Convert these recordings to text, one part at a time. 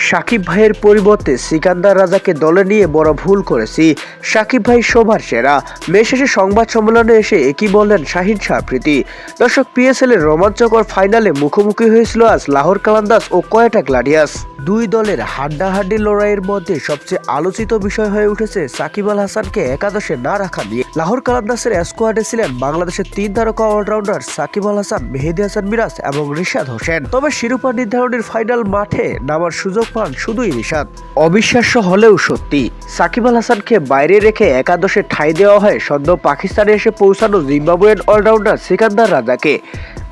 সাকিব ভাইয়ের পরিবর্তে সিকান্দার রাজাকে দলে নিয়ে বড় ভুল করেছি। সাকিব ভাই সবার সেরা। মে শেষে সংবাদ সম্মেলনে এসে একই বললেন শাহিন শাহ প্রীতি। দর্শক, পিএসএল এর রোমাঞ্চকর ফাইনালে মুখোমুখি হয়েছিল আজ লাহোর কালান্দার্স ও কোয়েটা গ্ল্যাডিয়ার্স। দুই দলের হাড্ডাহাড্ডি লড়াইয়ের মধ্যে সবচেয়ে আলোচিত বিষয় হয়ে উঠেছে সাকিব আল হাসানকে একাদশে না রাখা নিয়ে। লাহোর কালান্দার্সের স্কোয়াডে ছিলেন বাংলাদেশের 3 তারকা অলরাউন্ডার সাকিব আল হাসান, মেহেদী হাসান মিরাজ এবং রিশাদ হোসেন। তবে শিরোপা নির্ধারণের ফাইনাল মাঠে নামার সুযোগ পান শুধুই রিশাদ। অবিশ্বাস্য হলেও সত্যি, সাকিব আল হাসানকে বাইরে রেখে একাদশে ঠাঁই দেওয়া হয় সদ্য পাকিস্তানে এসে পৌঁছানো জিম্বাবুয়েন অলরাউন্ডার সিকান্দার রাজাকে।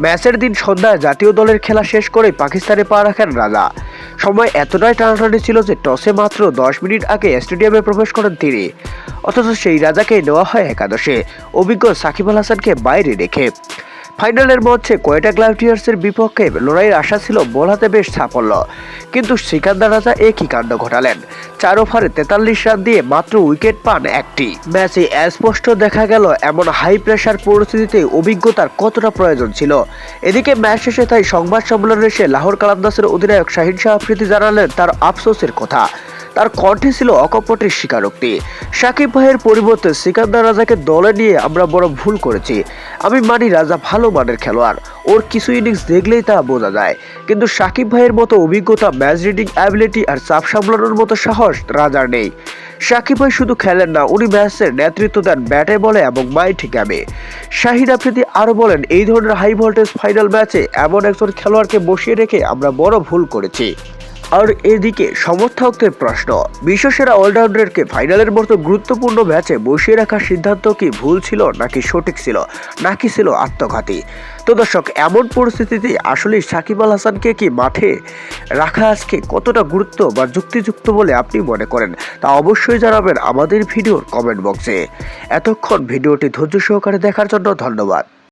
ম্যাচের দিন সন্ধ্যায় জাতীয় দলের খেলা শেষ করে পাকিস্তানে পা রাখেন রাজা। সময় এতটাই টানাটানি ছিল যে টসে মাত্র 10 মিনিট আগে স্টেডিয়ামে প্রবেশ করেন তিনি। অথচ সেই রাজাকে নেওয়া হয় একাদশে, অভিজ্ঞ সাকিব আল হাসানকে বাইরে রেখে। ফাইনালের মঞ্চে কোয়েটা গ্ল্যাডিয়ার্সের বিপক্ষে লড়াইয়ের আশা ছিল বল হাতে বেশ সাফল্য, কিন্তু সিকান্দার রাজা একই কাণ্ড ঘটালেন। 4 ওভারে 43 রান দিয়ে মাত্র উইকেট পান একটি। ম্যাচে স্পষ্ট দেখা গেল এমন হাই প্রেসার পরিস্থিতিতে অভিজ্ঞতার কতটা প্রয়োজন ছিল। এদিকে ম্যাচ শেষে তাই সংবাদ সম্মেলনে এসে লাহোর কালান্দার্সের অধিনায়ক শাহিন শাহ আফ্রিদি জানালেন তার আফসোসের কথা। তার কণ্ঠে ছিল অকপটের স্বীকারোক্তি। সাকিব ভাইয়ের পরিবর্তে সিকান্দার রাজাকে দলে নিয়ে আমরা বড় ভুল করেছি। আমি মানি রাজা ভালো মানের খেলোয়াড়, ওর কিছু ইনিংস দেখলেই তা বোঝা যায়, কিন্তু সাকিব ভাইয়ের মতো অভিজ্ঞতা, ম্যাচ রিডিং অ্যাবিলিটি আর চাপ সামলানোর মতো সাহস রাজার নেই। সাকিব ভাই শুধু খেলেন না, উনি ম্যাচের নেতৃত্ব দেন ব্যাটে বলে এবং মাইন্ড গেমে। শাহিন আফ্রিদি আরো বলেন, এই ধরনের হাই ভোল্টেজ ফাইনাল ম্যাচে এমন একজন খেলোয়াড়কে বসিয়ে রেখে আমরা বড় ভুল করেছি। আর এদিকে সমর্থকদের প্রশ্ন, বিশ্বসেরা অলরাউন্ডারকে ফাইনালের মতো গুরুত্বপূর্ণ ম্যাচে বসিয়ে রাখার সিদ্ধান্ত কি ভুল ছিল, নাকি সঠিক ছিল, নাকি ছিল আত্মঘাতী? তো দর্শক, এমন পরিস্থিতিতে আসলে সাকিব আল হাসানকে কি মাঠে রাখা আজকে কতটা গুরুত্ব বা যুক্তিযুক্ত বলে আপনি মনে করেন, তা অবশ্যই জানাবেন আমাদের ভিডিওর কমেন্ট বক্সে। এতক্ষণ ভিডিওটি ধৈর্য সহকারে দেখার জন্য ধন্যবাদ।